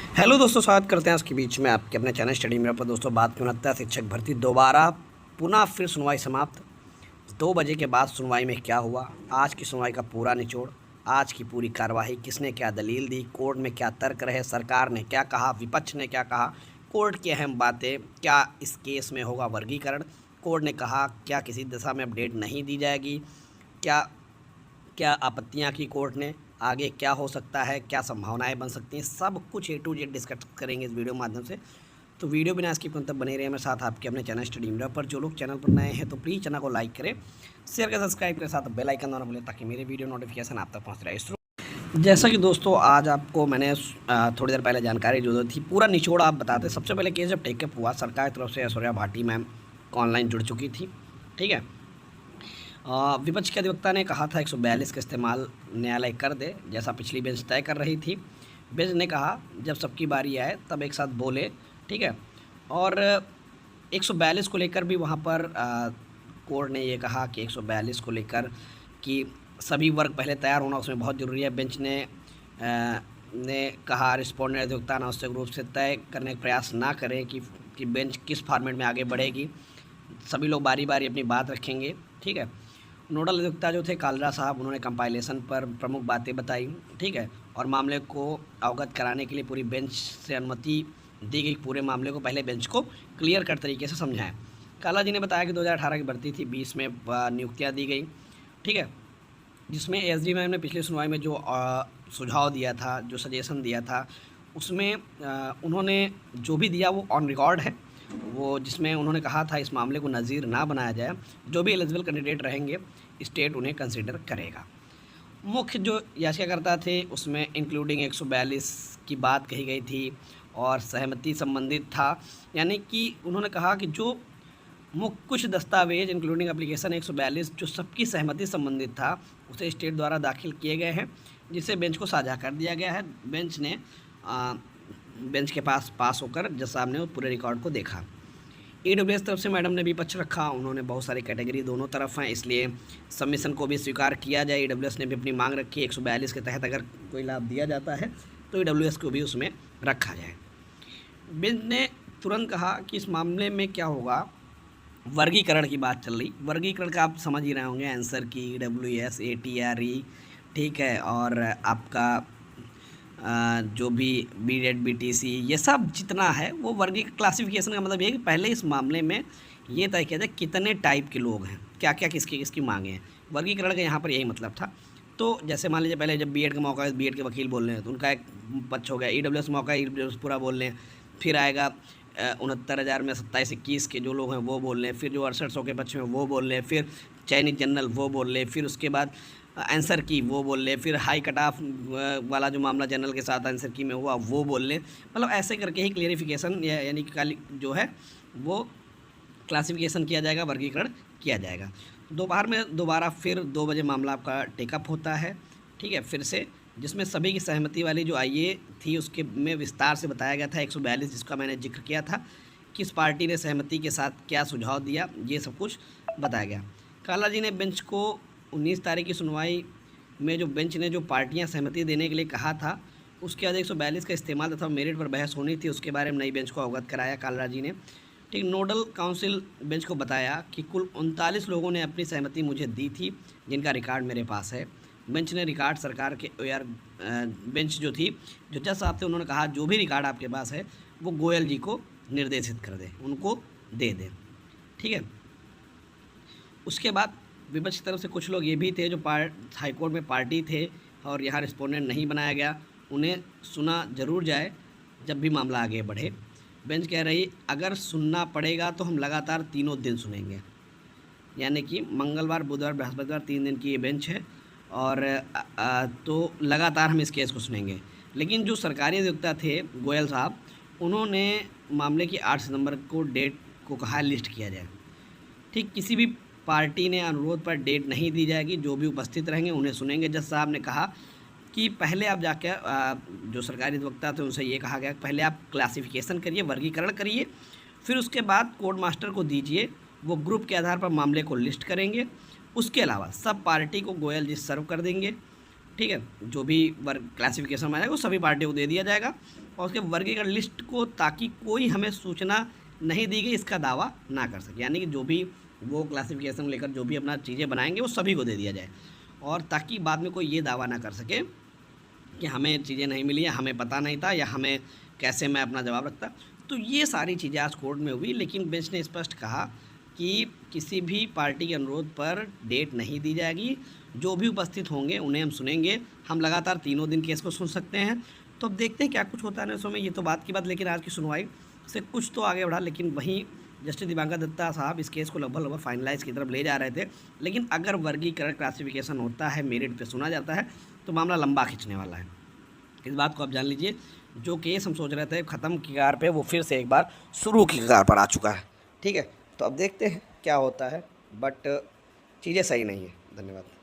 Hello दोस्तों, स्वागत करते हैं आज के बीच में आपके अपने चैनल स्टडी मेरा पर। दोस्तों, बात क्यों लगता है शिक्षक भर्ती दोबारा पुनः फिर सुनवाई समाप्त। 2 बजे के बाद सुनवाई में क्या हुआ, आज की सुनवाई का पूरा निचोड़, आज की पूरी कार्रवाई, किसने क्या दलील दी, कोर्ट में क्या तर्क रहे, सरकार ने क्या कहा, विपक्ष ने क्या कहा, कोर्ट की अहम बातें, क्या इस केस में होगा वर्गीकरण, कोर्ट ने कहा क्या किसी दिशा में अपडेट नहीं दी जाएगी, क्या क्या आपत्तियां की कोर्ट ने, आगे क्या हो सकता है, क्या संभावनाएं बन सकती हैं, सब कुछ A to Z डिस्कस करेंगे इस वीडियो के माध्यम से। तो वीडियो बिना इसकी तब बने रहे मेरे साथ आपके अपने चैनल स्टडी मिरर पर। जो लोग चैनल पर नए हैं तो प्लीज़ चैनल को लाइक करें, शेयर करें, सब्सक्राइब करें, साथ बेल आइकन दबाना भूलें ताकि मेरे वीडियो नोटिफिकेशन आप तक पहुँच रहे। जैसा कि दोस्तों आज आपको मैंने थोड़ी देर पहले जानकारी जो थी पूरा निचोड़ आप बताते। सबसे पहले केस जब टेकअप हुआ, सरकार की तरफ से ऐश्वर्या भाटी मैम ऑनलाइन जुड़ चुकी थी, ठीक है। विपक्ष के अधिवक्ता ने कहा था 142 का इस्तेमाल न्यायालय कर दे, जैसा पिछली बेंच तय कर रही थी। बेंच ने कहा जब सबकी बारी आए तब एक साथ बोले, ठीक है। और 142 को लेकर भी वहाँ पर कोर्ट ने ये कहा कि 142 को लेकर कि सभी वर्ग पहले तैयार होना उसमें बहुत ज़रूरी है। बेंच ने कहा रिस्पोंडेंट अधिवक्ता अनावश्यक रूप से तय करने का प्रयास ना करें कि बेंच किस फॉर्मेट में आगे बढ़ेगी, सभी लोग बारी बारी अपनी बात रखेंगे, ठीक है। नोडल अधिवक्ता जो थे कालरा साहब, उन्होंने कंपाइलेशन पर प्रमुख बातें बताई, ठीक है। और मामले को अवगत कराने के लिए पूरी बेंच से अनुमति दी गई, पूरे मामले को पहले बेंच को क्लियर कट तरीके से समझाएं। काला जी ने बताया कि 2018 की भर्ती थी, 20 में नियुक्तियां दी गई, ठीक है। जिसमें एसडी मैम ने पिछली सुनवाई में जो सुझाव दिया था, जो सजेशन दिया था, उसमें उन्होंने जो भी दिया वो ऑन रिकॉर्ड है। वो जिसमें उन्होंने कहा था इस मामले को नज़ीर ना बनाया जाए, जो भी एलिजिबल कैंडिडेट रहेंगे स्टेट उन्हें कंसिडर करेगा। मुख्य जो याचिकाकर्ता थे उसमें इंक्लूडिंग 142 की बात कही गई थी और सहमति संबंधित था, यानी कि उन्होंने कहा कि जो कुछ दस्तावेज इंक्लूडिंग एप्लीकेशन 142 जो सबकी सहमति संबंधित था उसे स्टेट द्वारा दाखिल किए गए हैं, जिसे बेंच को साझा कर दिया गया है। बेंच के पास होकर जज साहब ने पूरे रिकॉर्ड को देखा। EWS तरफ से मैडम ने भी पक्ष रखा, उन्होंने बहुत सारी कैटेगरी दोनों तरफ हैं, इसलिए सबमिशन को भी स्वीकार किया जाए। EWS ने भी अपनी मांग रखी, 142 के तहत अगर कोई लाभ दिया जाता है तो EWS को भी उसमें रखा जाए। बेंच ने तुरंत कहा कि इस मामले में क्या होगा, वर्गीकरण की बात चल रही, वर्गीकरण का आप समझ ही रहे होंगे, आंसर की EWS ATRE, ठीक है। और आपका जो भी BEd BTC ये सब जितना है वो वर्गीकरण क्लासिफिकेशन का मतलब ये है कि पहले इस मामले में ये तय किया जाए कितने टाइप के लोग हैं, क्या क्या किसकी मांगे हैं। वर्गीकरण का यहाँ पर यही मतलब था। तो जैसे मान लीजिए पहले जब BEd का मौका है, BEd के वकील बोल रहे हैं तो उनका एक पक्ष हो गया, EWS मौका है, EWS पूरा बोल रहे हैं, फिर आएगा 69,000 में 27-21 के जो लोग हैं वो बोल रहे हैं, फिर जो 6800 के पक्ष में वो बोल रहे हैं, फिर चयनित जनरल वो बोल रहे हैं, फिर उसके बाद आंसर की वो बोल रहे, फिर हाई कट ऑफ वाला जो मामला जनरल के साथ आंसर की में हुआ वो बोल रहे। मतलब ऐसे करके ही क्लियरिफिकेशन यानी कि जो है वो क्लासिफिकेशन किया जाएगा, वर्गीकरण किया जाएगा। दोपहर में दोबारा फिर 2 बजे मामला आपका टेकअप होता है, ठीक है, फिर से, जिसमें सभी की सहमति वाली जो IA थी उसके में विस्तार से बताया गया था। 142 जिसका मैंने जिक्र किया था, किस पार्टी ने सहमति के साथ क्या सुझाव दिया, ये सब कुछ बताया गया। काला जी ने बेंच को 19 तारीख की सुनवाई में जो बेंच ने जो पार्टियां सहमति देने के लिए कहा था उसके बाद 142 का इस्तेमाल तथा मेरिट पर बहस होनी थी, उसके बारे में नई बेंच को अवगत कराया कालरा जी ने, ठीक। नोडल काउंसिल बेंच को बताया कि कुल 39 लोगों ने अपनी सहमति मुझे दी थी, जिनका रिकॉर्ड मेरे पास है। बेंच ने रिकॉर्ड सरकार के बेंच जो थी, जो जज साहब थे, उन्होंने कहा जो भी रिकॉर्ड आपके पास है वो गोयल जी को निर्देशित कर दें, उनको दे दें, ठीक है। उसके बाद विपक्ष की तरफ से कुछ लोग ये भी थे जो हाईकोर्ट में पार्टी थे और यहाँ रिस्पोंडेंट नहीं बनाया गया, उन्हें सुना जरूर जाए जब भी मामला आगे बढ़े। बेंच कह रही अगर सुनना पड़ेगा तो हम लगातार 3 दिन सुनेंगे, यानी कि मंगलवार बुधवार बृहस्पतिवार 3 दिन की ये बेंच है और तो लगातार हम इस केस को सुनेंगे। लेकिन जो सरकारी अधिवक्ता थे गोयल साहब, उन्होंने मामले की 8 सितंबर को डेट को कहा लिस्ट किया जाए, ठीक। किसी भी पार्टी ने अनुरोध पर डेट नहीं दी जाएगी, जो भी उपस्थित रहेंगे उन्हें सुनेंगे। जज साहब ने कहा कि पहले आप जाके जो सरकारी अधिवक्ता थे उनसे ये कहा गया पहले आप क्लासिफिकेशन करिए, वर्गीकरण करिए, फिर उसके बाद कोर्ट मास्टर को दीजिए, वो ग्रुप के आधार पर मामले को लिस्ट करेंगे। उसके अलावा सब पार्टी को गोयल जी सर्व कर देंगे, ठीक है। जो भी वर्ग क्लासिफिकेशन में आएगा वो सभी पार्टियों को दे दिया जाएगा और उसके वर्गीकरण लिस्ट को, ताकि कोई हमें सूचना नहीं दी गई इसका दावा ना कर सके। यानी कि जो भी वो क्लासिफिकेशन लेकर जो भी अपना चीज़ें बनाएंगे वो सभी को दे दिया जाए, और ताकि बाद में कोई ये दावा ना कर सके कि हमें चीज़ें नहीं मिली या हमें पता नहीं था या हमें कैसे मैं अपना जवाब रखता। तो ये सारी चीज़ें आज कोर्ट में हुई, लेकिन बेंच ने स्पष्ट कहा कि किसी भी पार्टी के अनुरोध पर डेट नहीं दी जाएगी। जो भी उपस्थित होंगे उन्हें हम सुनेंगे। हम लगातार 3 दिन केस को सुन सकते हैं। तो अब देखते हैं क्या कुछ होता है न्यूज़ों में, ये तो बात की बात। लेकिन आज की सुनवाई से कुछ तो आगे बढ़ा, लेकिन वहीं जस्टिस दिवाकर दत्ता साहब इस केस को लगभग फाइनलाइज की तरफ ले जा रहे थे। लेकिन अगर वर्गीकरण क्लासिफिकेशन होता है, मेरिट पे सुना जाता है, तो मामला लंबा खिंचने वाला है। इस बात को आप जान लीजिए। जो केस हम सोच रहे थे ख़त्म की कगार पे, वो फिर से एक बार शुरू की कगार पर आ चुका है। ठीक है, तो अब देखते हैं क्या होता है, बट चीज़ें सही नहीं है। धन्यवाद।